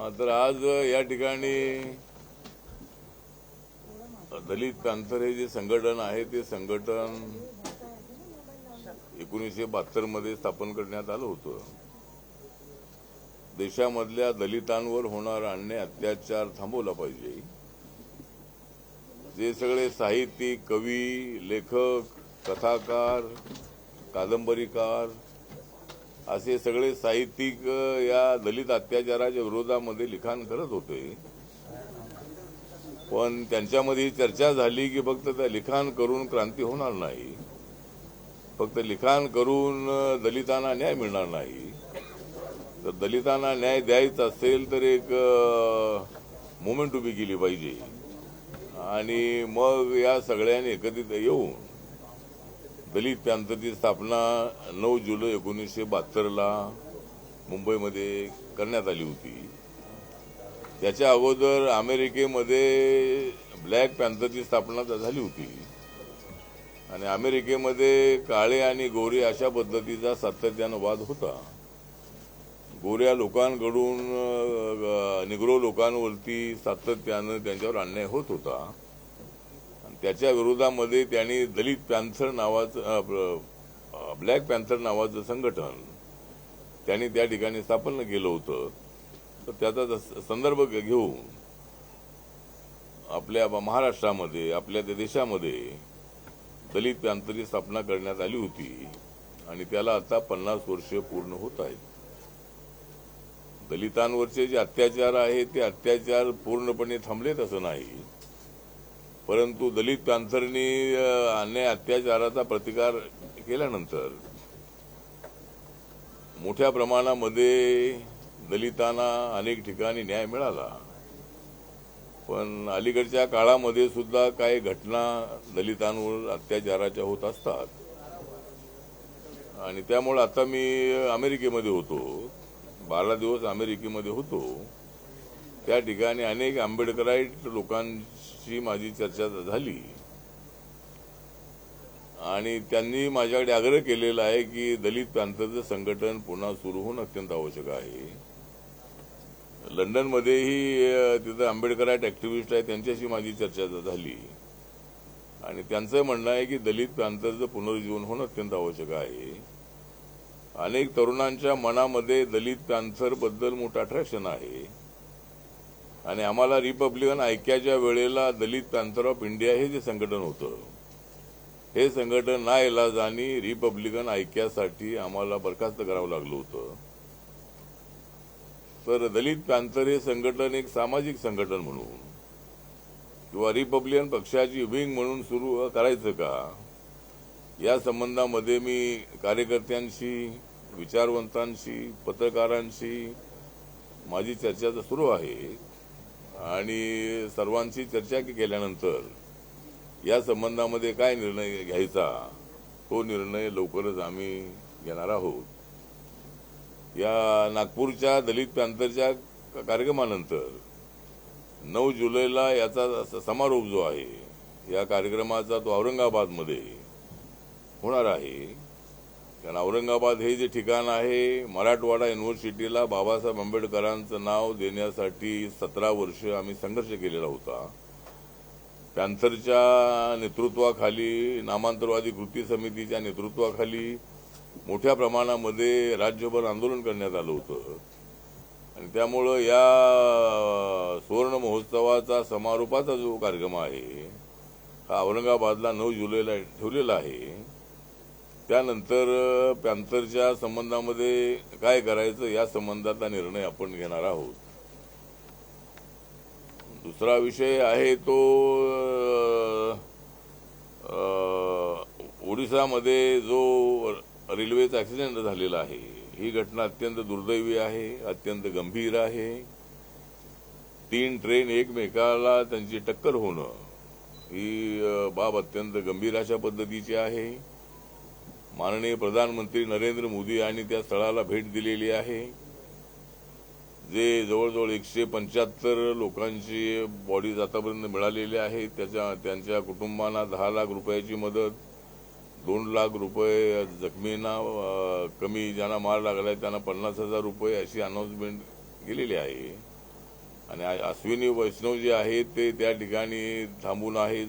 तर आज या ठिकाणी दलित पॅंथर हे जे संघटन आहे ते संघटन 1972 मध्ये स्थापन करण्यात आलं होतं. देशामधल्या दलितांवर होणारा अन्याय अत्याचार थांबवला पाहिजे. जे सगळे साहित्यिक, कवी, लेखक, कथाकार, कादंबरीकार असे सगळे साहित्यिक या दलित अत्याचाराच्या विरोधामध्ये लिखाण करत होते. पण त्यांच्यामध्ये चर्चा झाली की फक्त त्या लिखाण करून क्रांती होणार नाही, फक्त लिखाण करून दलितांना न्याय मिळणार नाही. तर दलितांना न्याय द्यायचा असेल तर एक मुवमेंट उभी केली पाहिजे. आणि मग या सगळ्यांनी एकत्रित येऊन दलित पॅंथरची स्थापना 9 जुलै 1972ला मुंबईमध्ये करण्यात आली होती. त्याच्या अगोदर अमेरिकेमध्ये ब्लॅक पॅंथरची स्थापना झाली होती आणि अमेरिकेमध्ये काळे आणि गोरे अशा पद्धतीचा सातत्यानं वाद होता. गोऱ्या लोकांकडून निग्रो लोकांवरती सातत्यानं त्यांच्यावर अन्याय होत होता. त्याच्या विरोधामध्ये त्यांनी दलित पॅंथर नावाचं ब्लॅक पॅंथर नावाचं संघटन त्यांनी त्या ठिकाणी स्थापन केलं होतं. तर त्याचा संदर्भ घेऊन आपल्या महाराष्ट्रामध्ये, आपल्या देशामध्ये दलित पॅंथरची स्थापना करण्यात आली होती आणि त्याला आता 50 वर्ष पूर्ण होत आहेत. दलितांवरचे जे अत्याचार आहेत ते अत्याचार पूर्णपणे थांबलेत असं नाही, परंतु दलित पॅंथरनी अन्याय अत्याचाराचा प्रतिकार केल्यानंतर मोठ्या प्रमाणामध्ये दलितांना अनेक ठिकाणी न्याय मिळाला. पण अलीकडच्या काळामध्ये सुद्धा काही घटना दलितांवर अत्याचाराच्या होत असतात आणि त्यामुळे आता मी अमेरिकेमध्ये होतो, 12 दिवस अमेरिकेमध्ये होतो. त्या ठिकाणी अनेक आंबेडकराईट लोकांशी माझी चर्चा झाली आणि त्यांनी माझ्याकडे आग्रह केलेला आहे की दलित पॅंथरचं संघटन पुन्हा सुरू होणं अत्यंत आवश्यक आहे. लंडनमध्येही तिथं आंबेडकराईट ऍक्टिव्हिस्ट आहे, त्यांच्याशी माझी चर्चा झाली आणि त्यांचं म्हणणं आहे की दलित पॅंथरचं पुनरुज्जीवन होणं अत्यंत आवश्यक आहे. अनेक तरुणांच्या मनामध्ये दलित पॅंथर बद्दल मोठं अट्रॅक्शन आहे आणि आम्हाला रिपब्लिकन ऐक्याच्या वेळेला दलित पॅंथर ऑफ इंडिया हे जे संघटन होतं, हे संघटन नाईलाजाने रिपब्लिकन ऐक्यासाठी आम्हाला बरखास्त करावं लागलं होतं. तर दलित पॅंथर हे संघटन एक सामाजिक संघटन म्हणून किंवा रिपब्लिकन पक्षाची विंग म्हणून सुरू करायचं का, या संबंधामध्ये मी कार्यकर्त्यांशी, विचारवंतांशी, पत्रकारांशी माझी चर्चा सुरू आहे आणि सर्वांशी चर्चा केल्यानंतर या संबंधामध्ये काय निर्णय घ्यायचा तो निर्णय लवकरच आम्ही घेणार आहोत. या नागपूरच्या दलित पॅंथरच्या कार्यक्रमानंतर 9 जुलैला याचा समारोप जो आहे, या कार्यक्रमाचा तो औरंगाबादमध्ये होणार आहे. कारण औरंगाबाद हे जे ठिकाण आहे, मराठवाडा युनिव्हर्सिटीला बाबासाहेब आंबेडकरांचं नाव देण्यासाठी 17 वर्ष आम्ही संघर्ष केलेला होता. पॅंथरच्या नेतृत्वाखाली, नामांतरवादी कृती समितीच्या नेतृत्वाखाली मोठ्या प्रमाणामध्ये राज्यभर आंदोलन करण्यात आलं होतं आणि त्यामुळं या सुवर्ण महोत्सवाचा समारोपाचा जो कार्यक्रम आहे हा औरंगाबादला 9 जुलैला ठेवलेला आहे. त्यानंतर पॅंथरच्या संबंधामध्ये काय करायचं या संबंधातला निर्णय आपण घेणार आहोत. दुसरा विषय आहे तो ओडिसामध्ये जो रेल्वेचा ऍक्सिडेंट झालेला आहे, ही घटना अत्यंत दुर्दैवी आहे, अत्यंत गंभीर आहे. 3 ट्रेन एकमेकाला त्यांची टक्कर होणं ही बाब अत्यंत गंभीर अशा पद्धतीची आहे. माननीय प्रधानमंत्री नरेंद्र मोदी यांनी त्या स्थळाला भेट दिलेली आहे. जे जवळजवळ 175 लोकांची बॉडीज आतापर्यंत मिळालेली आहे. त्यांच्या कुटुंबांना 10 लाख रुपयाची मदत, 2 लाख रुपये जखमींना, कमी ज्यांना मार लागलाय त्यांना 50,000 रुपये अशी अनाउन्समेंट केलेली आहे. आणि अश्विनी वैष्णव जे आहेत ते त्या ठिकाणी थांबून आहेत,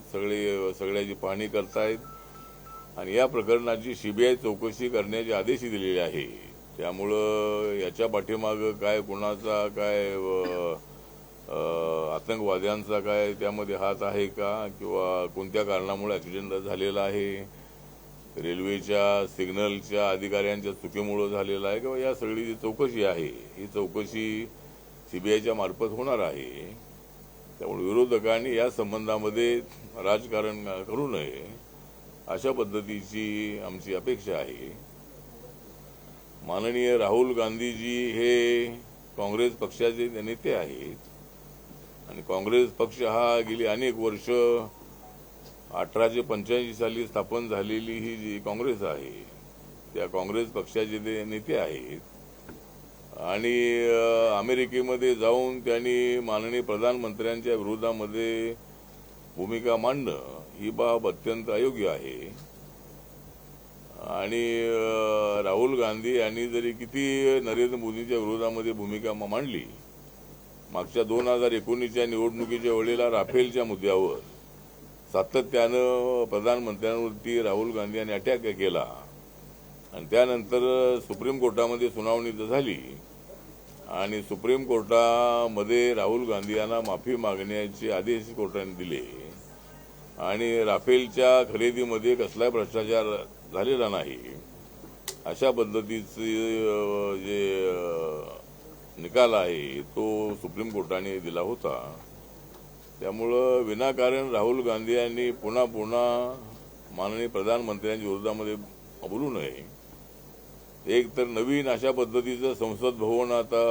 सगळ्याची पाहणी करतायत आणि या प्रकरणाची सीबीआय चौकशी करण्याचे आदेश दिलेले आहे. त्यामुळं याच्या पाठीमागं काय, कुणाचा काय, आतंकवाद्यांचा काय त्यामध्ये हात आहे का, किंवा कोणत्या कारणामुळे ॲक्सिडेंट झालेला आहे, रेल्वेच्या सिग्नलच्या अधिकाऱ्यांच्या चुकीमुळे झालेला आहे, किंवा या सगळी जी चौकशी आहे ही चौकशी सीबीआयच्या मार्फत होणार आहे. त्यामुळे विरोधकांनी या संबंधामध्ये राजकारण करू नये अशा पद्धतीची आमची अपेक्षा आहे. माननीय राहुल गांधीजी हे काँग्रेस पक्षाचे नेते आहेत आणि काँग्रेस पक्ष हा गेली अनेक वर्ष 1885 साली स्थापन झालेली ही जी काँग्रेस आहे त्या काँग्रेस पक्षाचे ते नेते आहेत आणि अमेरिकेमध्ये जाऊन त्यांनी माननीय प्रधानमंत्र्यांच्या विरोधामध्ये भूमिका मांडणं ही बाब अत्यंत अयोग्य आहे. आणि राहुल गांधी यांनी जरी किती नरेंद्र मोदींच्या विरोधामध्ये भूमिका मांडली, मागच्या 2019च्या निवडणुकीच्या वेळेला राफेलच्या मुद्द्यावर सातत्यानं प्रधानमंत्र्यांवरती राहुल गांधी यांनी अटॅक केला आणि त्यानंतर सुप्रीम कोर्टामध्ये सुनावणी झाली आणि सुप्रीम कोर्टामध्ये राहुल गांधी यांना माफी मागण्याचे आदेश कोर्टाने दिले आणि राफेलच्या खरेदीमध्ये कसलाही भ्रष्टाचार झालेला नाही अशा पद्धतीचे जे निकाल आहे तो सुप्रीम कोर्टाने दिला होता. त्यामुळं विनाकारण राहुल गांधी यांनी पुन्हा माननीय प्रधानमंत्र्यांच्या विरोधामध्ये बोलू नये. एक तर नवीन अशा पद्धतीचं संसद भवन आता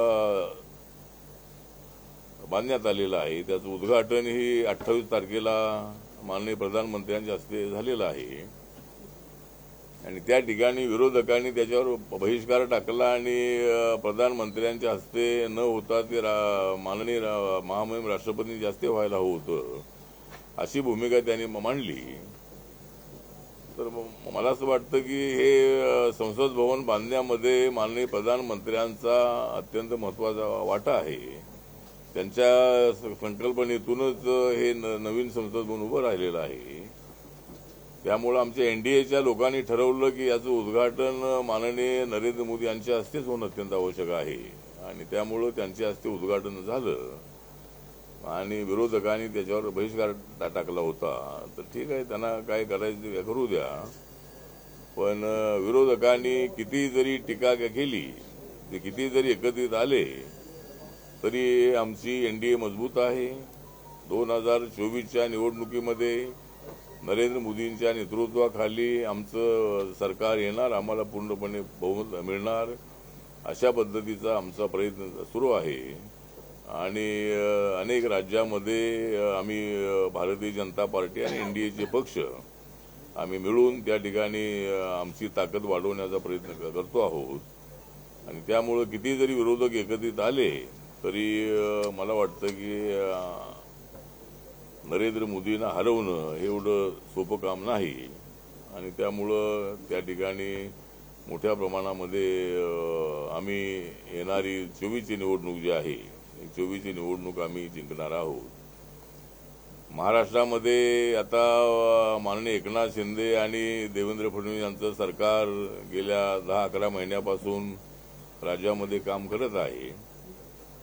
बांधण्यात आलेलं आहे, त्याचं उद्घाटन ही 28 तारखेला माननीय प्रधानमंत्र्यांच्या हस्ते झालेलं आहे आणि त्या ठिकाणी विरोधकांनी त्याच्यावर बहिष्कार टाकला आणि प्रधानमंत्र्यांच्या हस्ते न होता ते माननीय महामहिम राष्ट्रपतींच्या हस्ते व्हायला हवं होतं अशी भूमिका त्यांनी मांडली. तर मला असं वाटतं की हे संसद भवन बांधण्यामध्ये माननीय प्रधानमंत्र्यांचा अत्यंत महत्त्वाचा वाटा आहे. त्यांच्या संकल्पनेतूनच हे नवीन संसद भवन उभं राहिलेलं आहे. त्यामुळे आमच्या एनडीएच्या लोकांनी ठरवलं की याचं उद्घाटन माननीय नरेंद्र मोदी यांच्या हस्तेच होणं अत्यंत आवश्यक आहे आणि त्यामुळं त्यांच्या हस्ते उद्घाटन झालं आणि विरोधकांनी त्याच्यावर बहिष्कार टाकला होता. तर ठीक आहे, त्यांना काय करायचं करू द्या, पण विरोधकांनी किती जरी टीका केली, ते किती जरी एकत्रित आले तरी आमची एनडीए मजबूत आहे. 2024च्या निवडणुकीमध्ये नरेंद्र मोदींच्या नेतृत्वाखाली आमचं सरकार येणार, आम्हाला पूर्णपणे बहुमत मिळणार अशा पद्धतीचा आमचा प्रयत्न सुरू आहे आणि अनेक राज्यामध्ये आम्ही भारतीय जनता पार्टी आणि एनडीएचे पक्ष आम्ही मिळून त्या ठिकाणी आमची ताकद वाढवण्याचा प्रयत्न करतो आहोत आणि त्यामुळं किती जरी विरोधक एकत्रित आले तरी मला वाटतं की नरेंद्र मोदींना हरवणं हे एवढं सोपं काम नाही आणि त्यामुळं त्या ठिकाणी मोठ्या प्रमाणामध्ये आम्ही येणारी 24ची निवडणूक जी आहे 24ची निवडणूक आम्ही जिंकणार आहोत. महाराष्ट्रामध्ये आता माननीय एकनाथ शिंदे आणि देवेंद्र फडणवीस यांचं सरकार गेल्या 10-11 महिन्यापासून राज्यामध्ये काम करत आहे.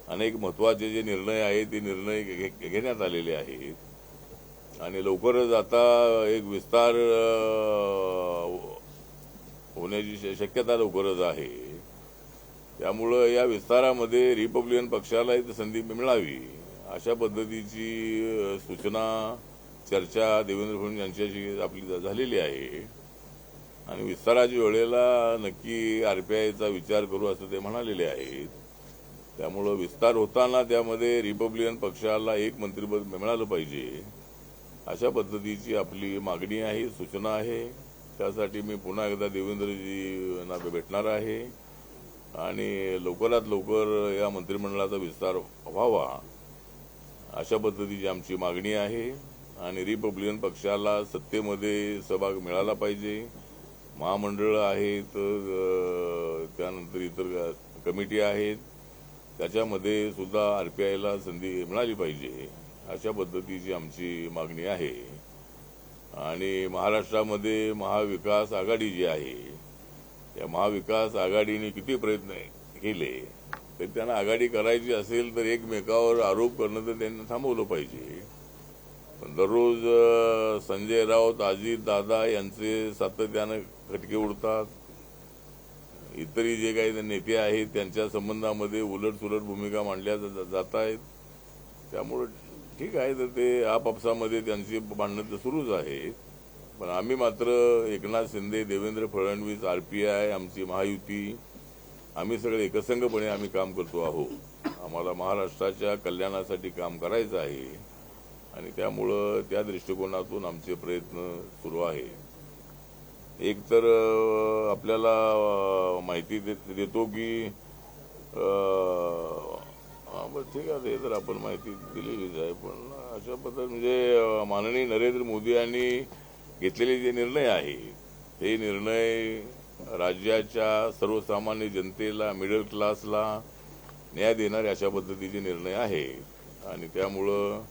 अनेक महत्त्वाचे जे निर्णय आहेत ते निर्णय घेण्यात आलेले आहेत आणि लवकरच आता एक विस्तार होण्याची शक्यता लवकरच आहे. त्यामुळं या विस्तारामध्ये रिपब्लिकन पक्षाला एक संधी मिळावी अशा पद्धतीची सूचना चर्चा देवेंद्र फडणवीस यांच्याशी आपली झालेली आहे आणि विस्ताराच्या वेळेला नक्की आरपीआयचा विचार करू असं ते म्हणालेले आहेत. त्यामुळं विस्तार होताना त्यामध्ये रिपब्लिकन पक्षाला एक मंत्रिपद मिळालं पाहिजे अशा पद्धतीची आपली मागणी आहे, सूचना आहे. त्यासाठी मी पुन्हा एकदा देवेंद्रजींना भेटणार आहे आणि लवकरात लवकर या मंत्रिमंडळाचा विस्तार व्हावा अशा पद्धतीची आमची मागणी आहे आणि रिपब्लिकन पक्षाला सत्तेमध्ये सहभाग मिळाला पाहिजे. महामंडळ आहेत, त्यानंतर इतर कमिटी आहेत, त्याच्यामध्ये सुद्धा आरपीआयला संधी मिळाली पाहिजे अशा पद्धतीची आमची मागणी आहे. आणि महाराष्ट्रामध्ये महाविकास आघाडी जी आहे त्या महाविकास आघाडीने किती प्रयत्न केले तर त्यांना आघाडी करायची असेल तर एकमेकावर आरोप करणं तर त्यांनी थांबवलं पाहिजे. पण दररोज संजय राऊत अजित दादा यांचे सातत्यानं खटके उडतात. इतरही जे काही नेते आहेत त्यांच्या संबंधामध्ये उलटसुलट भूमिका मांडल्या जात आहेत. त्यामुळे ठीक आहे तर ते आपापसामध्ये त्यांची भांडणं तर सुरूच आहेत. पण आम्ही मात्र एकनाथ शिंदे देवेंद्र फडणवीस आरपीआय आमची महायुती आम्ही सगळे एकसंघपणे आम्ही काम करतो आहोत. आम्हाला महाराष्ट्राच्या कल्याणासाठी काम करायचं आहे आणि त्यामुळं त्या दृष्टिकोनातून आमचे प्रयत्न सुरू आहे. एक तर आपल्याला माहिती देतो की ठीक आहे तर आपण माहिती दिलेलीच आहे. पण अशा पद्धतीने म्हणजे माननीय नरेंद्र मोदी यांनी घेतलेले जे निर्णय आहेत हे निर्णय राज्याच्या सर्वसामान्य जनतेला मिडल क्लासला न्याय देणारे अशा पद्धतीचे निर्णय आहेत. आणि त्यामुळं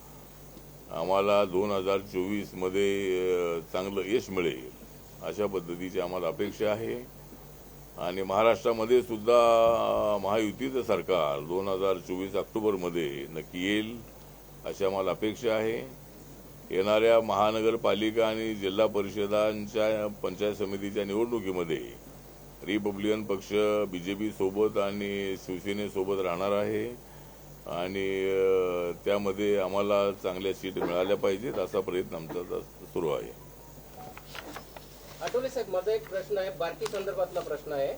आम्हाला 2024 मध्ये चांगलं यश मिळेल अशा पद्धतीची आम्हाला अपेक्षा आहे. आणि महाराष्ट्रामध्ये सुद्धा महायुतीचं सरकार 2024 ऑक्टोबरमध्ये नक्की येईल अशी आम्हाला अपेक्षा आहे. येणाऱ्या महानगरपालिका आणि जिल्हा परिषदांच्या पंचायत समितीच्या निवडणुकीमध्ये रिपब्लिकन पक्ष बीजेपी सोबत आणि शिवसेनेसोबत राहणार आहे आणि त्यामध्ये आम्हाला चांगल्या सीट मिळाल्या पाहिजेत असा प्रयत्न आमचा सुरू आहे. आठवले साहेब, माझा एक प्रश्न आहे, बार्टी संदर्भातला प्रश्न आहे.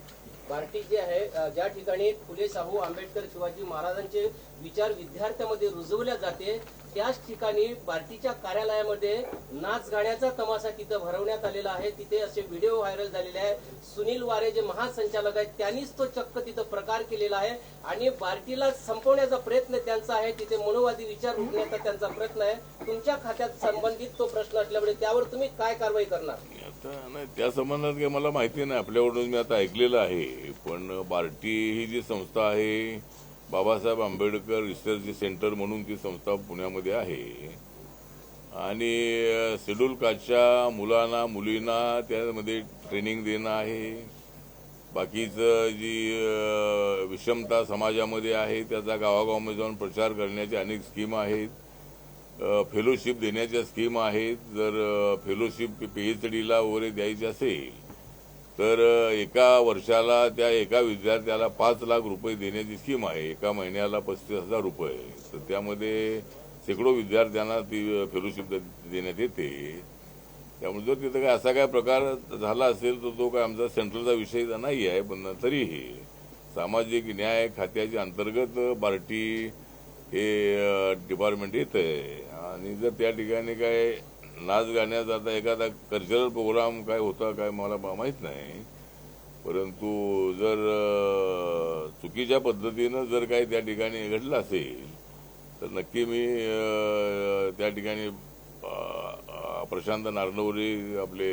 बार्टी जे आहे ज्या ठिकाणी फुले शाहू आंबेडकर शिवाजी महाराजांचे विचार विद्यार्थ्यांमध्ये रुजवल्या जाते त्याच ठिकाणी बार्टीच्या कार्यालयामध्ये नाच गाण्याचा तमाशा तिथं भरवण्यात आलेला आहे. तिथे असे व्हिडिओ व्हायरल झालेले आहे. सुनील वारे जे महासंचालक आहेत त्यांनीच तो चक्क तिथं प्रकार केलेला आहे आणि बार्टीला संपवण्याचा प्रयत्न त्यांचा आहे. तिथे मनोवादी विचार रोखण्याचा त्यांचा प्रयत्न आहे. तुमच्या खात्यात संबंधित तो प्रश्न असल्यामुळे त्यावर तुम्ही काय कारवाई करणार? आता नाही त्या संबंधात काही मला माहिती नाही. आपल्याकडून मी आता ऐकलेलं आहे. पण बार्टी ही जी संस्था आहे बाबासाहेब आंबेडकर रिसर्च सेंटर म्हणून ती संस्था पुण्यामध्ये आहे आणि शेड्यूल कास्टच्या मुलांना मुलींना त्यामध्ये ट्रेनिंग देणं आहे. बाकीचं जी विषमता समाजामध्ये आहे त्याचा गावागावामध्ये जाऊन प्रचार करण्याच्या अनेक स्कीम आहेत. फेलोशिप देण्याच्या स्कीम आहेत. जर फेलोशिप पीएचडीला वगैरे द्यायची असेल तर एका वर्षाला त्या एका विद्यार्थ्याला 5 लाख रुपये देण्याची स्कीम आहे. एका महिन्याला 35,000 रुपये. तर त्यामध्ये शेकडो विद्यार्थ्यांना ती फेलोशिप देण्यात येते. त्यामुळे जर तिथं काय असा काय प्रकार झाला असेल तर तो काय आमचा सेंट्रलचा विषय नाही आहे. पण तरीही सामाजिक न्याय खात्याच्या अंतर्गत बार्टी हे डिपार्टमेंट येतंय आणि जर त्या ठिकाणी काय नाच गाण्याचा आता एखादा कल्चरल प्रोग्राम काय होता काय मला माहीत नाही. परंतु जर चुकीच्या पद्धतीनं जर काही त्या ठिकाणी घडलं असेल तर नक्की मी त्या ठिकाणी प्रशांत नारनवरे आपले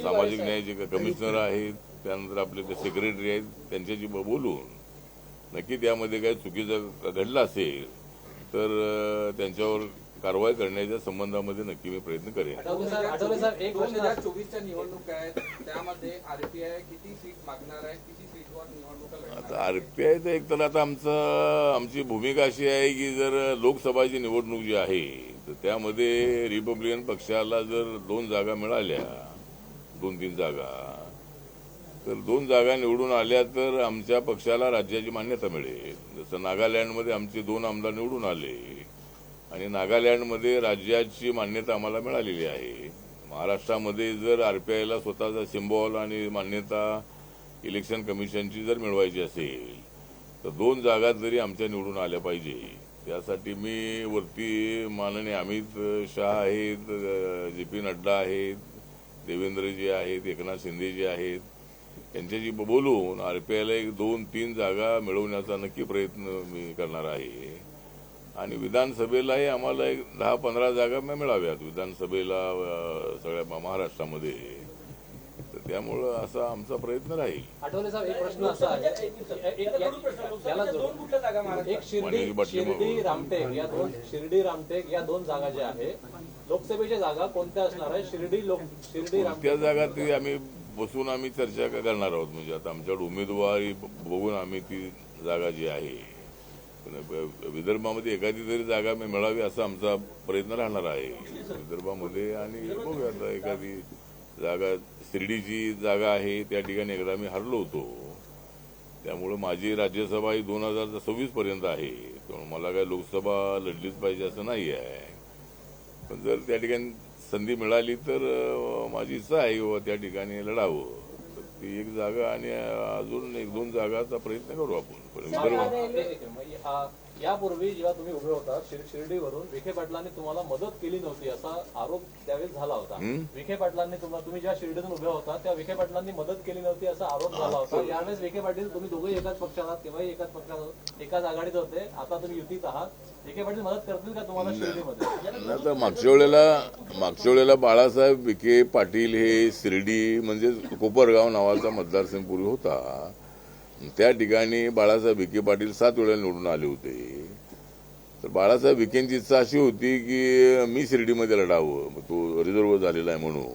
सामाजिक न्यायाचे कमिशनर आहेत त्यानंतर आपले ते सेक्रेटरी आहेत त्यांच्याशी बोलून नक्की त्यामध्ये काही चुकीचं घडलं असेल तर त्यांच्यावर कारवाई करण्याच्या संबंधामध्ये नक्की मी प्रयत्न करेन. 2024च्या निवडणुका आहेत त्यामध्ये आरपीआय किती सीट मागणार आहे, किती सीटवर निवडणुका लढणार आहे? आता आरपीआय तर एकतर आता आमची भूमिका अशी आहे की जर लोकसभाची निवडणूक जी आहे तर त्यामध्ये रिपब्लिकन पक्षाला जर 2 जागा मिळाल्या 2-3 जागा तर 2 जागा निवडून आल्या तर आमच्या पक्षाला राज्याची मान्यता मिळेल. जसं नागालँडमध्ये आमचे 2 आमदार निवडून आले आणि नागालँडमध्ये राज्याची मान्यता आम्हाला मिळालेली आहे. महाराष्ट्रामध्ये जर आरपीआयला स्वतःचा सिम्बॉल आणि मान्यता इलेक्शन कमिशनची जर मिळवायची असेल तर 2 जागा तरी आमच्या निवडून आल्या पाहिजे. त्यासाठी मी वरती माननीय अमित शहा आहेत, जे पी नड्डा आहेत, देवेंद्रजी आहेत, एकनाथ शिंदेजी आहेत यांच्याशी बोलून आरपीआयला 1-2-3 जागा मिळवण्याचा नक्की प्रयत्न मी करणार आहे. आणि विधानसभेलाही आम्हाला 10-15 जागा मिळाव्यात विधानसभेला सगळ्या महाराष्ट्रामध्ये. तर त्यामुळं असा आमचा प्रयत्न राहील. आठवले साहेब, एक प्रश्न असा आहे, याला जोडून एक शिर्डी रामटेक या दोन जागा ज्या आहे, लोकसभेच्या जागा कोणत्या असणार आहे? शिर्डी त्या रामटेक जागा ती आम्ही बसून आम्ही चर्चा करणार आहोत. म्हणजे आता आमच्याकडे उमेदवारी बघून आम्ही ती जागा जी आहे, विदर्भामध्ये एखादी तरी जागा मिळावी असा आमचा प्रयत्न राहणार आहे विदर्भामध्ये. आणि बघूया आता एखादी जागा, शिर्डीची जागा आहे त्या ठिकाणी एकदा मी हरलो होतो. त्यामुळे माझी राज्यसभा ही 2026 पर्यंत आहे. त्यामुळे मला काय लोकसभा लढलीच पाहिजे असं नाही आहे. पण जर त्या ठिकाणी संधी मिळाली तर माझी इच्छा आहे व त्या ठिकाणी लढावं. तर ती एक जागा आणि अजून 1-2 जागाचा प्रयत्न करू आपण. यापूर्वी जेव्हा तुम्ही उभे होता शिर्डीवरून, विखे पाटलांनी तुम्हाला मदत केली नव्हती असा आरोप त्यावेळेस झाला होता. विखे पाटलांनी तुम्ही जेव्हा शिर्डीतून उभे होता तेव्हा विखे पाटलांनी मदत केली नव्हती असा आरोप झाला होता. यावेळेस विखे पाटील, तुम्ही दोघे एकाच पक्षात आहात, तेव्हाही एकाच पक्षात एकाच आघाडीत होते, आता तुम्ही युतीत आहात. विखे पाटील मदत करतील का तुम्हाला शिर्डीमध्ये? आता मागच्या वेळेला बाळासाहेब विखे पाटील हे शिर्डी म्हणजे कोपरगाव नावाचा मतदारसंघ पूर्वी होता. त्या ठिकाणी बाळासाहेब विखे पाटील 7 वेळा निवडून आले होते. तर बाळासाहेब विखेंची इच्छा अशी होती की मी शिर्डीमध्ये लढावं, तो रिझर्व्ह झालेला आहे म्हणून.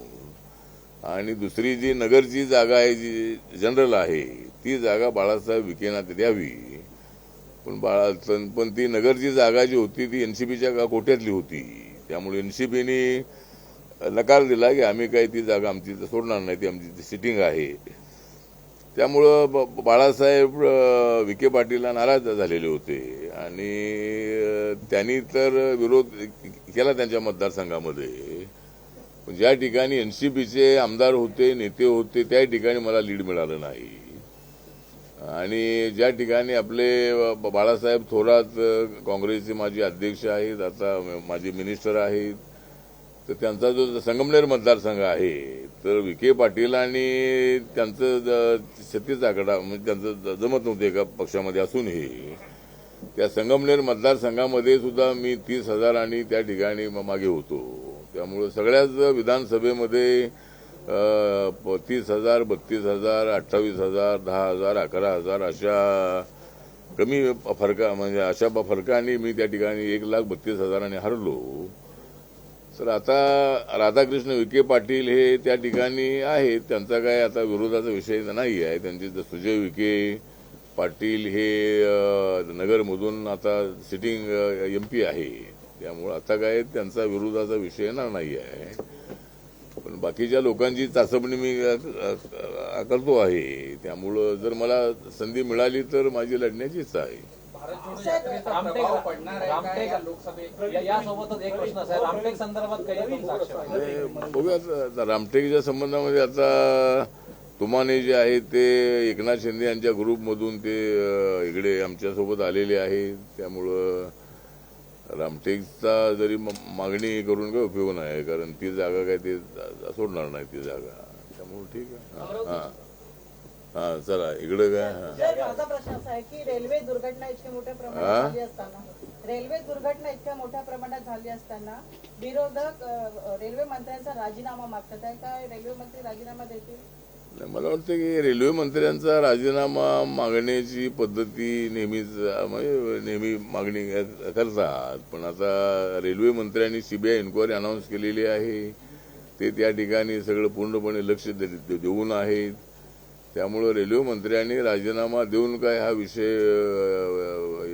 आणि दुसरी जी नगरची जागा आहे, जी जनरल आहे, ती जागा बाळासाहेब विखेंना द्यावी. पण ती नगरची जागा जी होती ती एनसीपीच्या कोट्यातली होती. त्यामुळे एनसीपीने नकार दिला की आम्ही काही ती जागा आमची सोडणार नाही, ती आमची सिटिंग आहे. त्यामुळं बाळासाहेब विखे पाटीलला नाराज झालेले होते आणि त्यांनी तर विरोध केला त्यांच्या मतदारसंघामध्ये. ज्या ठिकाणी एनसीपीचे आमदार होते, नेते होते, त्या ठिकाणी मला लीड मिळालं नाही. आणि ज्या ठिकाणी आपले बाळासाहेब थोरात काँग्रेसचे माजी अध्यक्ष आहेत, आता माजी मिनिस्टर आहेत, तर त्यांचा जो संगमनेर मतदारसंघ आहे, तर विखे पाटील आणि त्यांचं 36 आकडा म्हणजे त्यांचं जमत नव्हतं एका पक्षामध्ये असूनही त्या संगमनेर मतदारसंघामध्ये सुद्धा मी 30,000 आणि त्या ठिकाणी मागे होतो. त्यामुळे सगळ्याच विधानसभेमध्ये 30,000, 32,000, 28,000, 10,000, 11,000 अशा कमी म्हणजे अशा फरकाने मी त्या ठिकाणी 1,32,000 हरलो. तर आता राधाकृष्ण विखे पाटील हे त्या ठिकाणी आहेत, त्यांचा काय आता विरोधाचा विषय नाही आहे. त्यांचे सुजय विखे पाटील हे नगरमधून आता सिटिंग MP आहे. त्यामुळे आता काय त्यांचा विरोधाचा विषय येणार नाही आहे. पण बाकीच्या लोकांची चाचपणी मी करतो आहे. त्यामुळं जर मला संधी मिळाली तर माझी लढण्याची इच्छा आहे. यासोबतच एक प्रश्न असा आहे, रामटेक संदर्भात काही बघूया. रामटेकच्या संबंधामध्ये आता तुमाने जे आहे ते एकनाथ शिंदे यांच्या ग्रुपमधून ते इकडे आमच्यासोबत आलेले आहेत. त्यामुळं रामटेकचा जरी मागणी करून काही उपयोग नाही, कारण ती जागा काय ते सोडणार नाही ती जागा. त्यामुळे ठीक आहे. हा चला इकडे काय. माझा प्रश्न असा आहे की रेल्वे दुर्घटना इतक्या मोठ्या प्रमाणात झाली असताना विरोधक रेल्वे मंत्र्यांचा राजीनामा मागतात आहे. काय रेल्वे मंत्री राजीनामा देतील? मला वाटतं की रेल्वे मंत्र्यांचा राजीनामा मागण्याची पद्धती नेहमी मागणी करतात. पण आता रेल्वे मंत्र्यांनी CBI इन्क्वायरी अनाऊन्स केलेली आहे. ते त्या ठिकाणी सगळं पूर्णपणे लक्ष देऊन आहेत. त्यामुळं रेल्वे मंत्र्यांनी राजीनामा देऊन काय हा विषय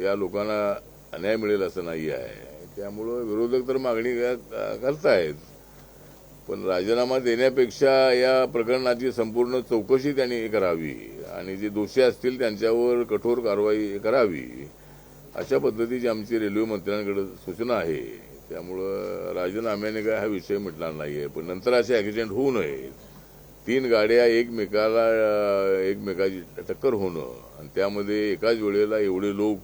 या लोकांना न्याय मिळेल असं नाही आहे. त्यामुळं विरोधक तर मागणी करतायत, पण राजीनामा देण्यापेक्षा या प्रकरणाची संपूर्ण चौकशी त्यांनी करावी आणि जे दोषी असतील त्यांच्यावर कठोर कारवाई करावी, अशा पद्धतीची आमची रेल्वे मंत्र्यांकडे सूचना आहे. त्यामुळं राजीनाम्याने काय हा विषय मिटणार नाहीये. पण नंतर असे ऍक्सिडेंट होऊ नयेत. 3 गाड्या एकमेकाची टक्कर होणं आणि त्यामध्ये एकाच वेळेला एवढे लोक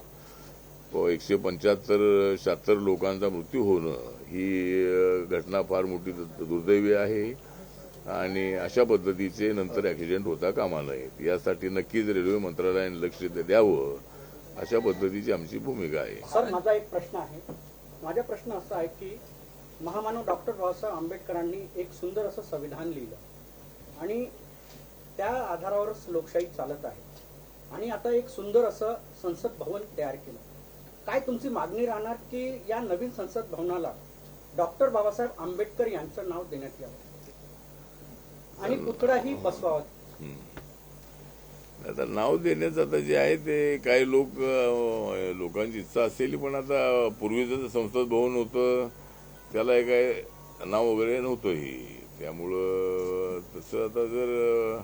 175-76 लोकांचा मृत्यू होणं ही घटना फार मोठी दुर्दैवी आहे आणि अशा पद्धतीचे नंतर ऍक्सिडेंट होता कामा नयेत. यासाठी नक्कीच रेल्वे मंत्रालयाने लक्ष द्यावं, अशा पद्धतीची आमची भूमिका आहे. सर, माझा एक प्रश्न आहे. माझा प्रश्न असा आहे की महामानव डॉक्टर बाबासाहेब आंबेडकरांनी एक सुंदर असं संविधान लिहिलं आणि त्या आधारावरच लोकशाही चालत आहे आणि आता एक सुंदर असं संसद भवन तयार केलं. काय तुमची मागणी राहणार की या नवीन संसद भवनाला डॉक्टर बाबासाहेब आंबेडकर यांचं नाव देण्यात यावं आणि पुतळाही बसवावा? आता नाव देण्याचं आता जे आहे ते काही लोकांची इच्छा असेल, पण आता पूर्वीचं संसद भवन होतं त्याला हे काय नाव वगैरे नव्हतंही, त्यामुळं तसं आता जर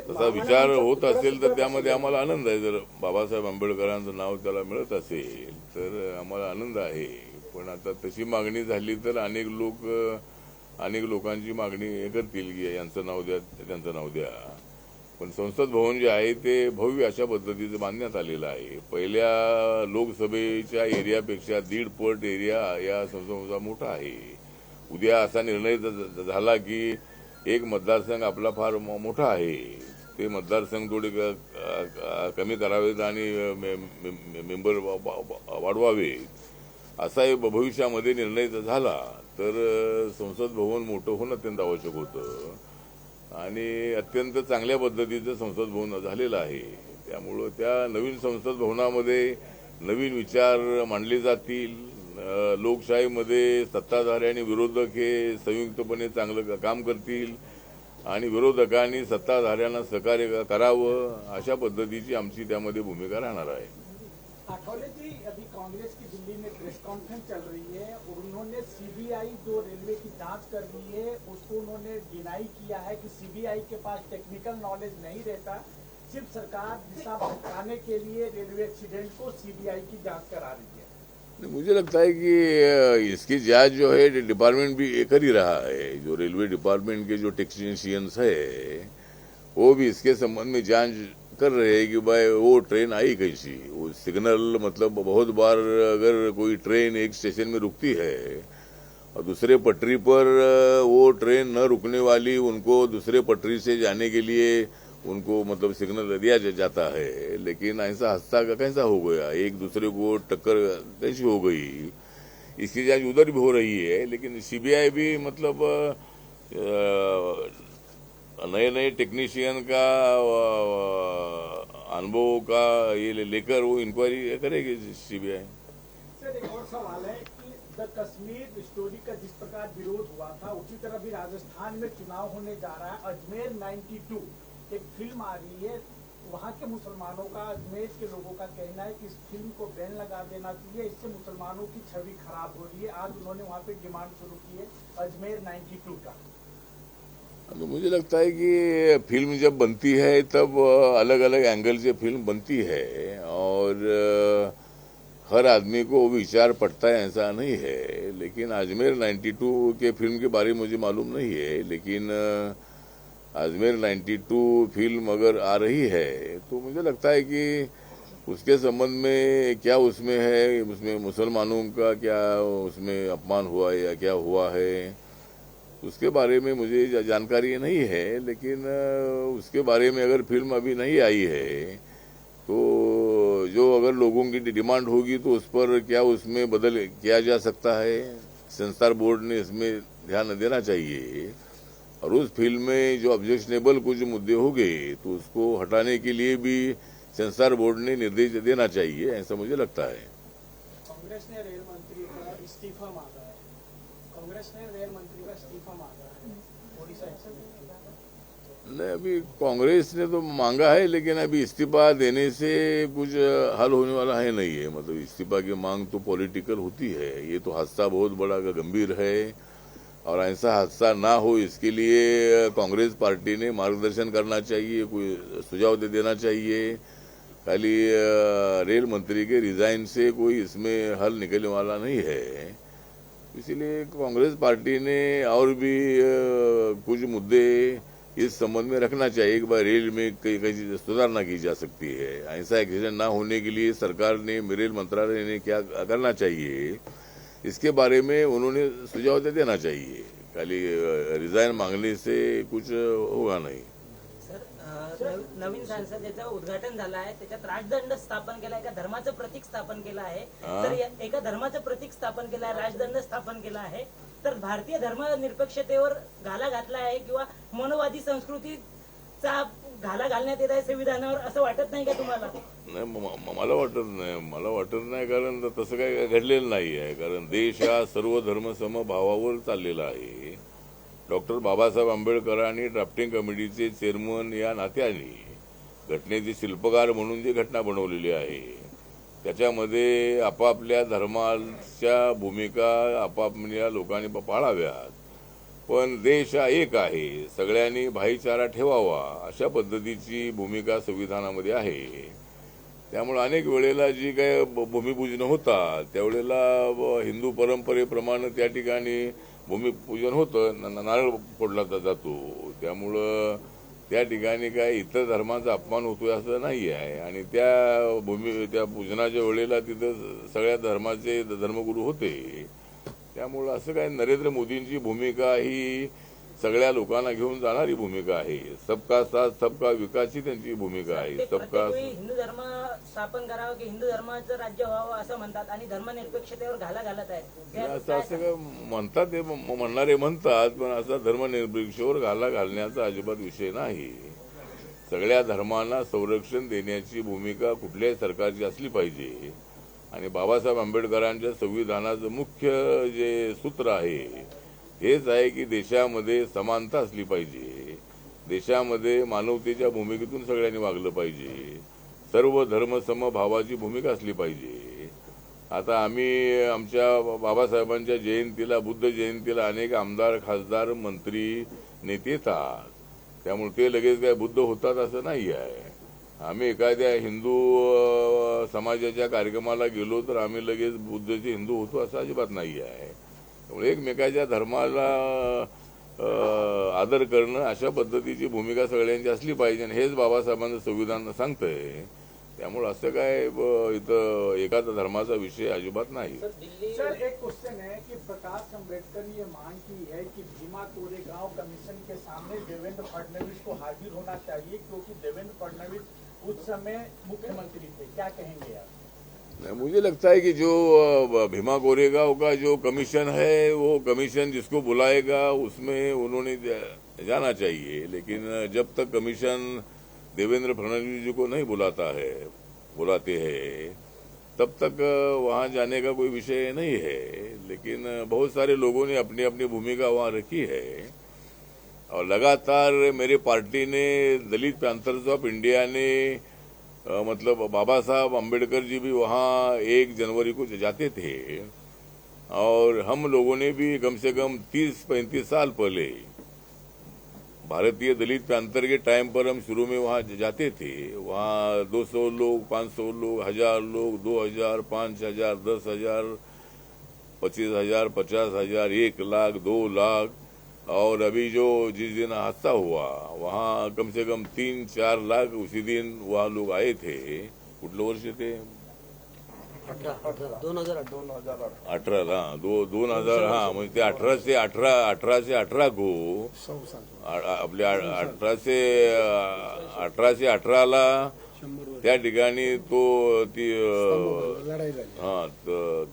तसा विचार होत असेल तर त्यामध्ये आम्हाला आनंद आहे. जर बाबासाहेब आंबेडकरांचं नाव त्याला मिळत असेल तर आम्हाला आनंद आहे. पण आता तशी मागणी झाली तर अनेक लोकांची मागणी हे करतील की यांचं नाव द्या, त्यांचं नाव द्या. पण संसद भवन जे आहे ते भव्य अशा पद्धतीचं बांधण्यात आलेलं आहे. पहिल्या लोकसभेच्या एरियापेक्षा 1.5 पट एरिया या संसद भवनाचा मोठा आहे. उद्या असा निर्णय झाला की एक मतदारसंघ आपला फार मोठा आहे, ते मतदारसंघ थोडे कमी करावेत आणि मेंबर वाढवावेत, असा भविष्यामध्ये निर्णय झाला तर संसद भवन मोठं होणं अत्यंत आवश्यक होतं आणि अत्यंत चांगल्या पद्धतीचं संसद भवन झालेलं आहे. त्यामुळं त्या नवीन संसद भवनामध्ये नवीन विचार मांडले जातील. लोकशाहीमध्ये सत्ताधारी आणि विरोधक हे संयुक्तपणे चांगलं काम करतील आणि विरोधकांनी सत्ताधाऱ्यांना सहकार्य करावं, अशा पद्धतीची आमची त्यामध्ये भूमिका राहणार आहे. आठवले जी, अभी कांग्रेस की दिल्ली में प्रेस कॉन्फ्रेंस चल रही है और उन्होंने सीबीआई जो रेलवे की जांच कर रही है उसको उन्होंने डिनाई किया है कि सीबीआई के पास टेक्निकल नॉलेज नहीं रहता, सिर्फ सरकार दिशा भटकाने के लिए रेलवे एक्सीडेंट को सीबीआई की जांच करा रही है. मुझे लगता है कि इसकी जांच जो है डिपार्टमेंट भी कर ही रहा है. जो रेलवे डिपार्टमेंट के जो टेक्नीशियंस है वो भी इसके संबंध में जांच कर रहे हैं कि भाई वो ट्रेन आई कैसी. वो सिग्नल मतलब बहुत बार अगर कोई ट्रेन एक स्टेशन में रुकती है और दूसरे पटरी पर वो ट्रेन न रुकने वाली, उनको दूसरे पटरी से जाने के लिए उनको मतलब सिग्नल दिया जाता है, लेकिन ऐसा हादसा कैसा हो गया, एक दूसरे को टक्कर कैसी हो गई, इसकी जांच उधर भी हो रही है. लेकिन सीबीआई भी मतलब नए टेक्नीशियन का अनुभव का ये लेकर वो इंक्वायरी करेगी सीबीआई. सर, एक और सवाल है कि द कश्मीर स्टोरी का जिस प्रकार विरोध हुआ था उसी तरह भी राजस्थान में चुनाव होने जा रहा है. अजमेर 92 एक फिल्म आ रही है, वहाँ के मुसलमानों का, अजमेर के लोगों का कहना है कि इस फिल्म को बैन लगा देना चाहिए, इससे मुसलमानों की छवि खराब हो रही है. आज उन्होंने वहाँ पे डिमांड शुरू की है अजमेर 92 का. तो मुझे लगता है कि फिल्म जब बनती है तब अलग अलग एंगल से फिल्म बनती है और हर आदमी को विचार पड़ता है ऐसा नहीं है. लेकिन अजमेर 92 के फिल्म के बारे में मुझे मालूम नहीं है, लेकिन अजमेर 92 फिल्म अगर आ रही है तो मुझे लगता है कि उसके संबंध में क्या उसमें है, उसमें मुसलमानों का क्या उसमें अपमान हुआ है या क्या हुआ है, उसके बारे में मुझे जानकारी नहीं है. लेकिन उसके बारे में अगर फिल्म अभी नहीं आई है तो जो अगर लोगों की डिमांड होगी तो उस पर क्या उसमें बदल किया जा सकता है. सेंसर बोर्ड ने इसमें ध्यान देना चाहिए और उस फिल्म में जो ऑब्जेक्शनेबल कुछ मुद्दे हो गए तो उसको हटाने के लिए भी सेंसर बोर्ड ने निर्देश देना चाहिए, ऐसा मुझे लगता है. कांग्रेस ने रेल मंत्री का इस्तीफा मांगा है. कांग्रेस ने रेल मंत्री का इस्तीफा मांगा है. ओडिशा एक्शन नहीं, अभी कांग्रेस ने तो मांगा है, लेकिन अभी इस्तीफा देने से कुछ हल होने वाला है नहीं है. मतलब इस्तीफा की मांग तो पॉलिटिकल होती है. ये तो हादसा बहुत बड़ा गंभीर है और ऐसा हादसा ना हो इसके लिए कांग्रेस पार्टी ने मार्गदर्शन करना चाहिए, कोई सुझाव दे देना चाहिए. खाली रेल मंत्री के रिजाइन से कोई इसमें हल निकलने वाला नहीं है. इसीलिए कांग्रेस पार्टी ने और भी कुछ मुद्दे इस संबंध में रखना चाहिए कि भाई रेल में कई सुधारना की जा सकती है. ऐसा एक्सीडेंट ना होने के लिए सरकार ने, रेल मंत्रालय ने क्या करना चाहिए, इसके बारे में उन्होंने सुझाव दे देना चाहिए. खाली रिजाइन मांगने से कुछ होगा नाही. सर, नवीन संसदेचं उद्घाटन झालं आहे, त्याच्यात राजदंड स्थापन केला, एका धर्माचं प्रतीक स्थापन केलं आहे. तर एका धर्माचं प्रतीक स्थापन केलं आहे, राजदंड स्थापन केला आहे, तर भारतीय धर्मनिरपेक्षतेवर घाला घातला आहे किंवा मनोवादी संस्कृतीचा घाला घालण्यात येत आहे संविधानावर, असं वाटत नाही का तुम्हाला? नाही, मला वाटत नाही कारण तसं काही घडलेलं नाही आहे. कारण देश हा सर्व धर्म समभावावर चाललेला आहे. डॉक्टर बाबासाहेब आंबेडकरांनी ड्राफ्टिंग कमिटीचे चेअरमन या नात्याने घटनेचे शिल्पकार म्हणून जी घटना बनवलेली आहे त्याच्यामध्ये आपापल्या धर्माच्या भूमिका आपापल्या लोकांनी पाळाव्यात. पण देश हा एक आहे, सगळ्यांनी भाईचारा ठेवावा अशा पद्धतीची भूमिका संविधानामध्ये आहे. त्यामुळे अनेक वेळेला जी काय भूमिपूजन होतात त्यावेळेला हिंदू परंपरेप्रमाणे त्या ठिकाणी भूमिपूजन होतं, नारळ फोडला जातो. त्यामुळं त्या ठिकाणी काय इतर धर्माचा अपमान होतोय असं नाही आहे. आणि त्या पूजनाच्या वेळेला तिथं सगळ्या धर्माचे धर्मगुरू होते. त्यामुळं असं काय नरेंद्र मोदींची भूमिका ही सगळ्या लोकांना घेऊन जाणारी भूमिका आहे. सबका साथ सबका विकासची त्यांची भूमिका आहे. ते सबका प्रत्येक वेळी हिंदू धर्म स्थापन करावं की हिंदू धर्माचं राज्य व्हावं असं म्हणतात आणि धर्मनिरपेक्षतेवर घाला घालत आहेत. असं काय म्हणतात, ते म्हणणारे म्हणतात, पण असा धर्मनिरपेक्षतेवर घाला घालण्याचा अजिबात विषय नाही. सगळ्या धर्मांना संरक्षण देण्याची भूमिका कुठल्याही सरकारची असली पाहिजे. आणि बाबासाहेब आंबेडकरांच्या संविधानाचं मुख्य जे सूत्र आहे हेच आहे की देशामध्ये समानता असली पाहिजे. देशामध्ये मानवतेच्या भूमिकेतून सगळ्यांनी वागलं पाहिजे. सर्व धर्म समभावाची भूमिका असली पाहिजे. आता आम्ही आमच्या बाबासाहेबांच्या जयंतीला, बुद्ध जयंतीला अनेक आमदार, खासदार, मंत्री, नेते येतात. त्यामुळे ते लगेच काय बुद्ध होतात असं नाही आहे. आम्ही एखाद्या हिंदू समाजाच्या कार्यक्रमाला गेलो तर आम्ही लगेच बुद्धचे हिंदू होतो असं अजिबात नाही आहे. त्यामुळे एकमेकाच्या धर्माला आदर करणं अशा पद्धतीची भूमिका सगळ्यांची असली पाहिजे. आणि हेच बाबासाहेबांचं संविधान सांगतंय. त्यामुळे असं काय इथं एकाच धर्माचा विषय अजिबात नाही. सर एक क्वेश्चन है कि प्रकाश अम्बेडकर ने ये मांग की है कि भीमा कोरेगांव कमीशन के सामने देवेंद्र फडणवीस को हाजिर होना चाहिए क्योंकि देवेंद्र फडणवीस उस समय मुख्यमंत्री थे. क्या कहेंगे आप? मुझे लगता है कि जो भीमा कोरेगांव का जो कमीशन है वो कमीशन जिसको बुलाएगा उसमें उन्होंने जाना चाहिए. लेकिन जब तक कमीशन देवेंद्र फडणवीस जी को नहीं बुलाते हैं तब तक वहां जाने का कोई विषय नहीं है. लेकिन बहुत सारे लोगों ने अपनी अपनी भूमिका वहां रखी है. और लगातार मेरी पार्टी ने, दलित पैंथर्स ऑफ इंडिया ने, मतलब बाबा साहब अम्बेडकर जी भी वहाँ 1 जनवरी को जाते थे. और हम लोगों ने भी कम से कम 30-35 साल पहले भारतीय दलित पैंथर के टाइम पर हम शुरू में वहाँ जाते थे. वहाँ 200 लोग, 500 लोग, 1000 लोग, 2000, 5000, 10,000, 25,000, 50,000, 1 लाख, 2 लाख. और अभी जो जिस दिन हादसा हुआ वहाँ कम से कम 3-4 लाख उसी दिन वहाँ लोग आए थे. कुठलं वर्ष थे? 2018. हाँ, 2000. हाँ, म्हणजे ते 1818 को आपल्या 1818ला त्या ठिकाणी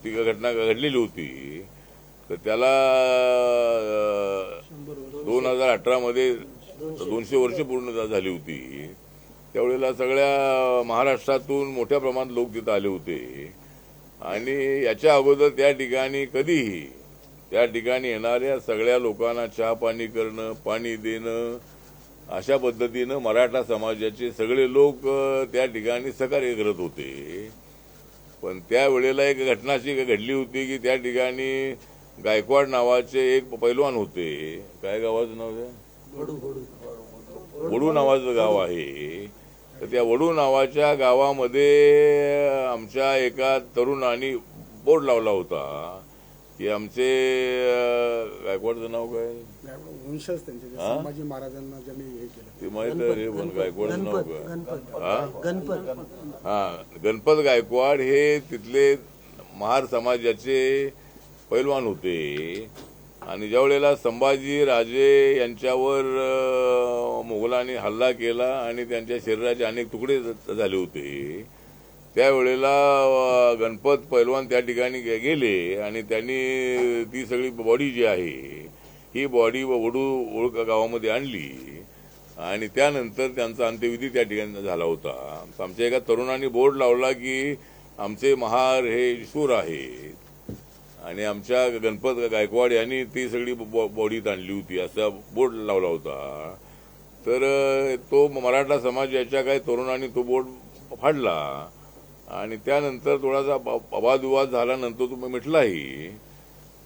ती घटना घडलेली होती. तर त्याला 2018 मध्ये 200 वर्ष पूर्ण झाली होती. त्यावेळेला सगळ्या महाराष्ट्रातून मोठ्या प्रमाणात लोक तिथं आले होते. आणि याच्या अगोदर त्या ठिकाणी कधीही त्या ठिकाणी येणाऱ्या सगळ्या लोकांना चहा पाणी करणं, पाणी देणं अशा पद्धतीनं मराठा समाजाचे सगळे लोक त्या ठिकाणी सहकार्य करत होते. पण त्यावेळेला एक घटना अशी घडली होती की त्या ठिकाणी गायकवाड नावाचे एक पैलवान होते. काय गावाचं नाव आहे? वडू नावाचं गाव आहे. तर त्या वडू नावाच्या गावामध्ये आमच्या एका तरुणाने बोर्ड लावला होता की आमचे गायकवाडचं नाव काय? वंशज त्यांचे संभाजी महाराजांना ज्यांनी हे केलं ते माहित आहे. पण गायकवाडचं नाव काय? गणपत गायकवाड हे तिथले महार समाजाचे पैलवान होते. आणि ज्या वेळेला संभाजी राजे यांच्यावर मोगलांनी हल्ला केला आणि त्यांच्या शरीराचे अनेक तुकडे झाले होते, त्यावेळेला गणपत पैलवान त्या ठिकाणी गेले आणि त्यांनी ती सगळी बॉडी जी आहे ही बॉडी वडू गावामध्ये आणली. आणि त्यानंतर त्यांचा अंत्यविधी त्या ठिकाणी झाला होता. आमच्या एका तरुणाने बोर्ड लावला की आमचे महार हे शूर आहेत आणि आमच्या गणपत गायकवाड यांनी ती सगळी बॉडीत आणली होती असा बोर्ड लावला होता. तर तो मराठा समाज याच्या काही तरुणांनी तो बोर्ड फाडला आणि त्यानंतर थोडासा वादविवाद झाल्यानंतर तो मिटलाही.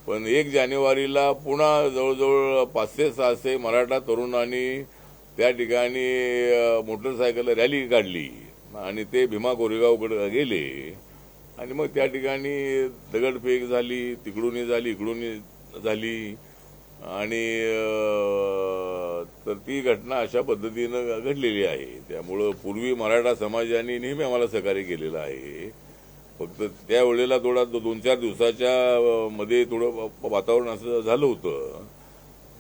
पण 1 जानेवारीला पुन्हा जवळजवळ 500-600 मराठा तरुणांनी त्या ठिकाणी मोटरसायकल रॅली काढली आणि ते भीमा कोरेगावकडे गेले आणि मग त्या ठिकाणी दगडफेक झाली, तिकडूनही झाली, इकडूनही झाली आणि तर ती घटना अशा पद्धतीनं घडलेली आहे. त्यामुळं पूर्वी मराठा समाजाने नेहमी आम्हाला सहकार्य केलेलं आहे. फक्त त्यावेळेला थोडा 2-4 दिवसाच्या मध्ये थोडं वातावरण असं झालं होतं.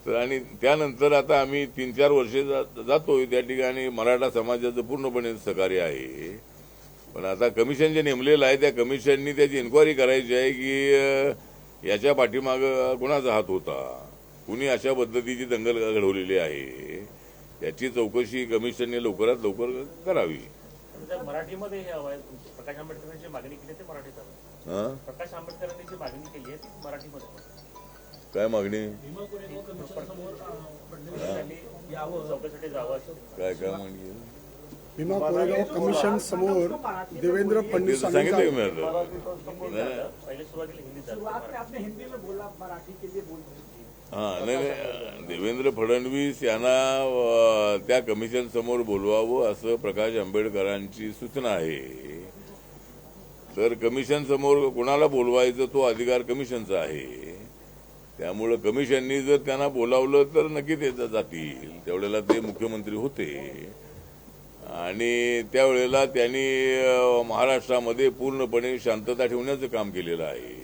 तर आणि त्यानंतर आता आम्ही 3-4 वर्षे जातोय त्या ठिकाणी मराठा समाजाचं पूर्णपणे सहकार्य आहे. पण आता कमिशन जे नेमलेलं आहे त्या कमिशननी त्याची इन्क्वायरी करायची आहे की याच्या पाठीमागं कोणाचा हात होता, कुणी अशा पद्धतीची दंगल घडवलेली आहे, याची चौकशी कमिशनने लवकरात लवकर करावी. मराठीमध्ये हे हवं आहे. प्रकाश आंबेडकरांची मागणी केली ते मराठीत हवं. प्रकाश आंबेडकरांनी जी मागणी केली आहे ती मराठीमध्ये काय मागणी चौकशीसाठी जावं काय काय मागणी भीमा कोरेगाव कमिशन समोर देवेंद्र फडणवीस सांगितलं की मी आता. पहिले सुरुवातीला हिंदीत शुरुआत में आपने हिंदी में बोला, मराठी के लिए बोल रहे थे. हा नाही देवेंद्र फडणवीस यांना त्या कमिशन समोर बोलवावं असं प्रकाश आंबेडकरांची सूचना आहे. तर कमिशन समोर कोणाला बोलवायचं तो अधिकार कमिशनचा आहे. त्यामुळं कमिशननी जर त्यांना बोलावलं तर नक्की ते जातील. त्यावेळेला ते मुख्यमंत्री होते आणि त्यावेळेला त्यांनी महाराष्ट्रामध्ये पूर्णपणे शांतता ठेवण्याचं काम केलेलं आहे.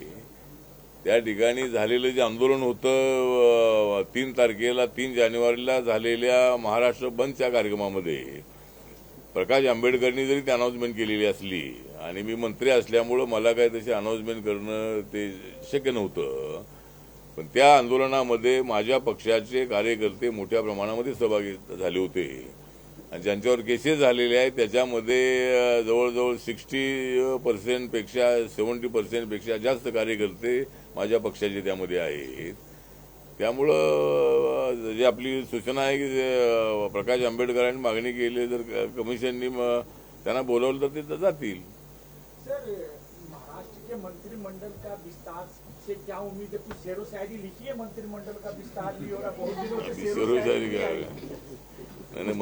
त्या ठिकाणी झालेलं जे आंदोलन होतं 3 जानेवारीला झालेल्या महाराष्ट्र बंदच्या कार्यक्रमामध्ये प्रकाश आंबेडकरांनी जरी ती अनाउन्समेंट केलेली असली आणि मी मंत्री असल्यामुळं मला काय तशी अनाउन्समेंट करणं ते शक्य नव्हतं. पण त्या आंदोलनामध्ये माझ्या पक्षाचे कार्यकर्ते मोठ्या प्रमाणामध्ये सहभागी झाले होते आणि ज्यांच्यावर केसेस झालेले आहेत त्याच्यामध्ये जवळजवळ 60% पेक्षा 70% पेक्षा जास्त कार्यकर्ते माझ्या पक्षाचे त्यामध्ये आहेत. त्यामुळं जे आपली सूचना आहे की प्रकाश आंबेडकरांनी मागणी केली जर कमिशननी त्यांना बोलावलं तर ते जातील. सर, महाराष्ट्र के मंत्रिमंडल का विस्तार से क्या उम्मीद है? कुछ शेरो शायरी लिखी है, मंत्रिमंडल का विस्तार भी हो रहा, बहुत दिनों से शेरो शायरी क्या नहीं,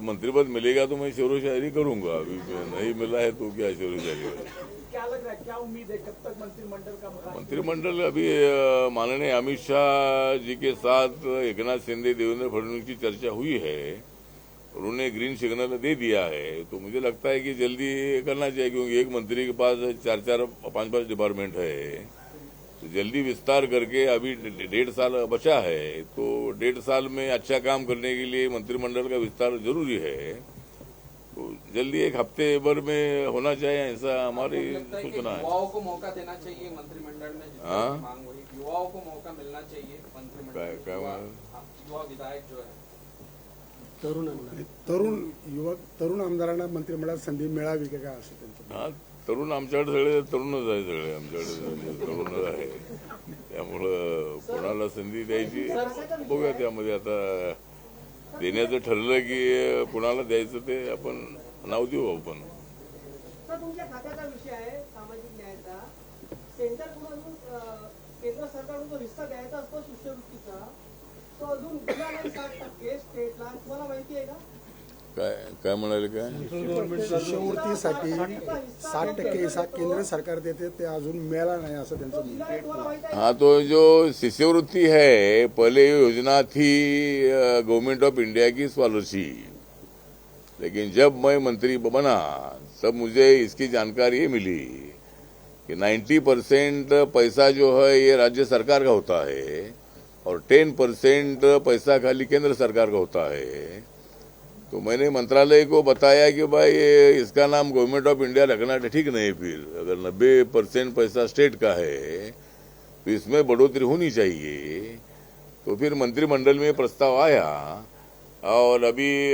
मंत्रिपद मिलेगा तो मैं शेरो शायरी करूंगा. अभी नहीं मिला है तो क्या शेरो शायरी. क्या लग रहा है, क्या उम्मीद है, कब तक मंत्रिमंडल का मंत्रिमंडल अभी माननीय अमित शाह जी के साथ एकनाथ शिंदे, देवेंद्र फडणवीस की चर्चा हुई है. उन्होंने ग्रीन सिग्नल दे दिया है. तो मुझे लगता है कि जल्दी करना चाहिए क्योंकि एक मंत्री के पास 4-4, 5-5 डिपार्टमेंट है. तो जल्दी विस्तार करके अभी 1.5 साल बचा है तो 1.5 साल में अच्छा काम करने के लिए मंत्रिमंडल का विस्तार जरूरी है. तो जल्दी 1 हफ्ते भर में होना चाहिए ऐसा हमारी सूचना है. युवाओं को मौका देना चाहिए मंत्रिमंडल में जितनी मांग हुई, युवाओं को मौका मिलना चाहिए मंत्रिमंडल में. युवा विधायक जो है तरुण आमदारांना मंत्रिमंडळात संधी मिळावी का काय असं त्यांचं. हा, तरुण आमच्याकडे सगळे तरुणच आहे. सगळे आमच्याकडे तरुणच आहे. त्यामुळं कोणाला संधी द्यायची बघूया. त्यामध्ये आता देण्याचं ठरलं की कोणाला द्यायचं ते आपण नाव देऊ. आपण तुमच्या खात्याचा विषय आहे सामाजिक न्यायाचा. सेंटरकडून केंद्र सरकारकडून जो हिस्सा द्यायचा असतो शिष्यवृत्तीचा तो अजून दिला नाही 60% स्टेटला. तुम्हाला माहिती आहे का? काय म्हणाले काय शिष्यवृत्तीसाठी 60% हिस्सा केंद्र सरकार देते ते अजून मिळाला नाही असं त्यांचं म्हणणं. हाँ, तो जो शिष्यवृत्ति है पहले ये योजना थी गवर्नमेंट ऑफ इंडिया की स्कॉलरशिप. लेकिन जब मैं मंत्री बना तब मुझे इसकी जानकारी ये मिली कि 90% पैसा जो है ये राज्य सरकार का होता है और 10% पैसा खाली केंद्र सरकार का होता है. तो मैंने मंत्रालय को बताया कि भाई इसका नाम गवर्नमेंट ऑफ इंडिया रखना ठीक नहीं. फिर अगर 90% पैसा स्टेट का है तो इसमें बढ़ोतरी होनी चाहिए. तो फिर मंत्रिमंडल में प्रस्ताव आया और अभी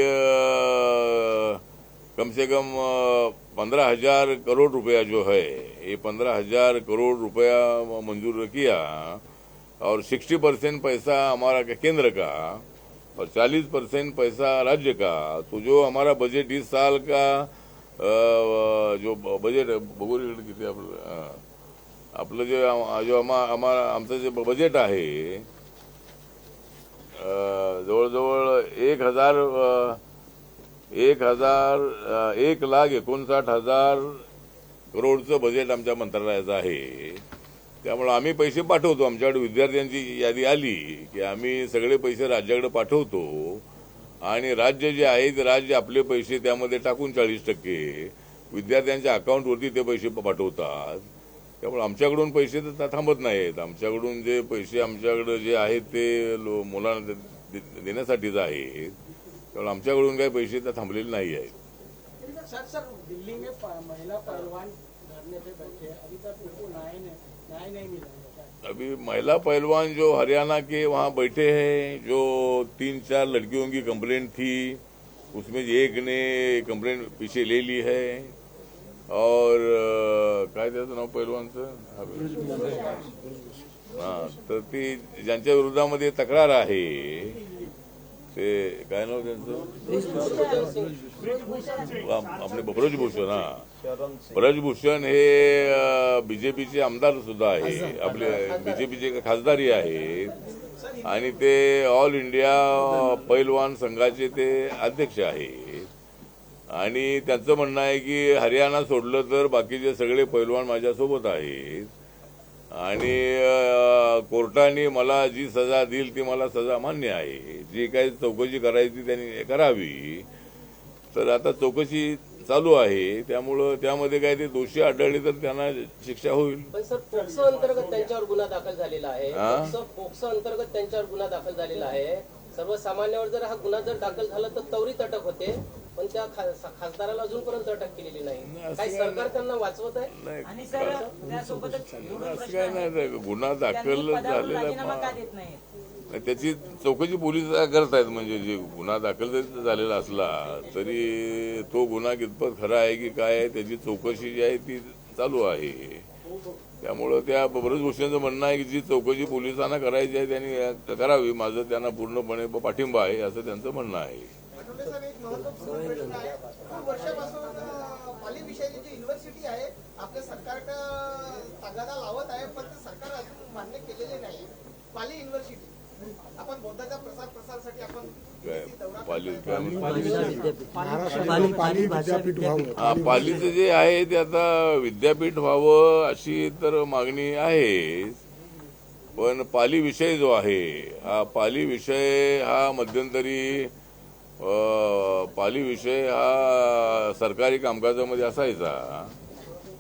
कम से कम 15,000 करोड़ रुपया जो है, ये 15,000 करोड़ रुपया मंजूर किया और 60% पैसा हमारा केंद्र का और 40% पैसा राज्य का। तो जो हमारा बजट इस साल का जो बजेट बघून किती आपलं जो आमचं जे बजेट आहे जवळजवळ 1,59,000 करोडचं बजेट आमच्या मंत्रालयाचं आहे। त्यामुळे आम्ही पैसे पाठवतो, आमच्याकडे विद्यार्थ्यांची यादी आली की आम्ही सगळे पैसे राज्याकडे पाठवतो आणि राज्य जे आहे ते राज्य आपले पैसे त्यामध्ये टाकून 40% विद्यार्थ्यांच्या अकाउंटवरती ते पैसे पाठवतात। त्यामुळे आमच्याकडून पैसे तर थांबत नाहीत, आमच्याकडून जे पैसे आमच्याकडे जे आहेत ते मुलांना देण्यासाठीच आहेत। त्यामुळे आमच्याकडून काही पैसे तर थांबलेले नाही आहेत। सर दिल्ली में महिला पहलवान धरने पे बैठे, अभी तक उनको न्याय नहीं मिला। अभी महिला पहलवान जो हरियाणा के वहाँ बैठे हैं, जो 3-4 लड़कियों की कंप्लेंट थी, उसमें एक ने कंप्लेंट पीछे ले ली है और काय त्याचं नाव पहलवानचं हां, तर ती ज्यांच्या विरोधामध्ये तक्रार आहे ते काय नाव त्यांचं आपले ब्रजभूषण, ब्रजभूषण हे बीजेपीचे आमदार सुद्धा आहे, आपले बीजेपीचे खासदारही आहेत आणि ते ऑल इंडिया पैलवान संघाचे ते अध्यक्ष आहेत आणि त्यांचं म्हणणं आहे की हरियाणा सोडलं तर बाकीचे सगळे पैलवान माझ्यासोबत आहेत आणि कोर्टाने मला जी सजा देईल ती मला सजा मान्य आहे। जी काही चौकशी करायची त्यांनी करावी, तर आता चौकशी चालू आहे, त्यामुळं त्यामध्ये काय ते दोषी आढळले तर त्यांना शिक्षा होईल। पण सर पोक्सो अंतर्गत त्यांच्यावर गुन्हा दाखल झालेला आहे, पोक्सो अंतर्गत त्यांच्यावर गुन्हा दाखल झालेला आहे। सर्वसामान्यावर जर हा गुन्हा जर दाखल झाला तर त्वरित अटक होते, पण त्या खासदाराला अजूनपर्यंत अटक केलेली नाही। काही सरकार त्यांना वाचवत आहे आणि सर त्यासोबतच काय नाही, गुन्हा दाखल झालेला त्याची चौकशी पोलीस करतायत। म्हणजे जे गुन्हा दाखल जरी झालेला असला तरी तो गुन्हा कितपत खरा आहे की काय आहे त्याची चौकशी जी आहे ती चालू आहे। त्यामुळं त्या ब्रजभूषणचं म्हणणं आहे की जी चौकशी पोलिसांना करायची आहे त्यांनी करावी, माझं त्यांना पूर्णपणे पाठिंबा आहे असं त्यांचं म्हणणं आहे। पाली विषयाची जी युनिव्हर्सिटी आहे आपल्या सरकारकडे तगादा लावत आहे, पण ते सरकार अजून मान्य केलेले नाही। पाली युनिव्हर्सिटी आपण बौद्धाच्या प्रसारासाठी आपण पालीचं जे आहे ते आता विद्यापीठ व्हावं अशी तर मागणी आहे, पण पाली विषय जो आहे हा पाली विषय हा मध्यंतरी पाली विषय हा सरकारी कामकाजामध्ये असायचा।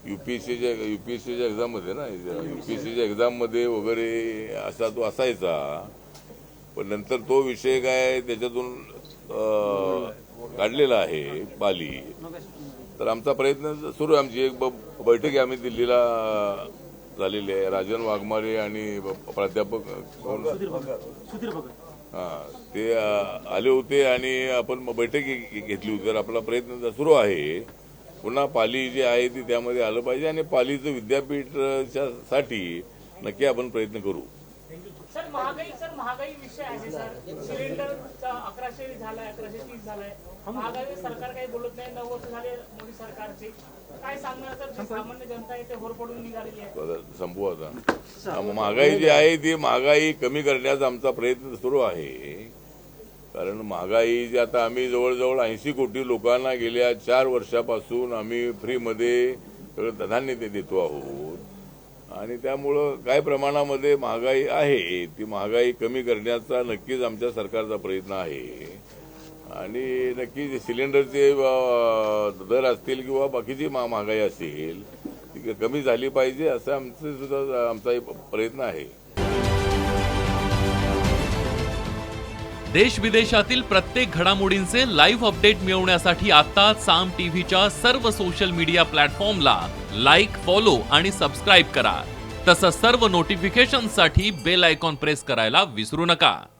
युपीएससीच्या एक्झाम मध्ये ना, युपीएससीच्या एक्झाम मध्ये वगैरे असा तो असायचा, पण नंतर तो विषय काय त्याच्यातून काढलेला आहे पाली। तर आमचा प्रयत्न सुरू आहे, आमची एक बैठक आम्ही दिल्लीला झालेली आहे, राजन वाघमारे आणि प्राध्यापक ते आले होते आणि आपण बैठक घेतली होती। तर आपला प्रयत्न सुरू आहे, पुन्हा पाली जे आहे ती त्यामध्ये आलं पाहिजे आणि पालीचं विद्यापीठासाठी नक्की आपण प्रयत्न करू। सर महागाई विषय आहे सर, सिलेंडरचा 1100 झालाय, 1130 झालाय, महागाई सरकार काही बोलत नाही। 9 वर्ष झाले मोदी सरकारचे, काय सांगणार सर? सामान्य जनता इथे होरपडून निघालेली आहे। संपू आता महागाई जी आहे ती महागाई कमी करण्याचा आमचा प्रयत्न सुरू आहे, कारण महागाई जी आता आम्ही जवळजवळ 80 कोटी लोकांना गेल्या 4 वर्षापासून आम्ही फ्रीमध्ये धान्य देतो आहोत आणि त्यामुळं काय प्रमाणामध्ये महागाई आहे ती महागाई कमी करण्याचा नक्कीच आमच्या सरकारचा प्रयत्न आहे आणि नक्की सिलेंडरचे दर असतील किंवा बाकीची महागाई असेल ती कमी झाली पाहिजे असं आमचा प्रयत्न आहे। देश विदेशातील प्रत्येक घडामोडींचे लाईव्ह अपडेट मिळवण्यासाठी आता साम टीव्हीच्या सर्व सोशल मीडिया प्लॅटफॉर्मला लाईक, फॉलो आणि सबस्क्राईब करा। तसंच सर्व नोटिफिकेशनसाठी बेल आयकॉन प्रेस करायला विसरू नका।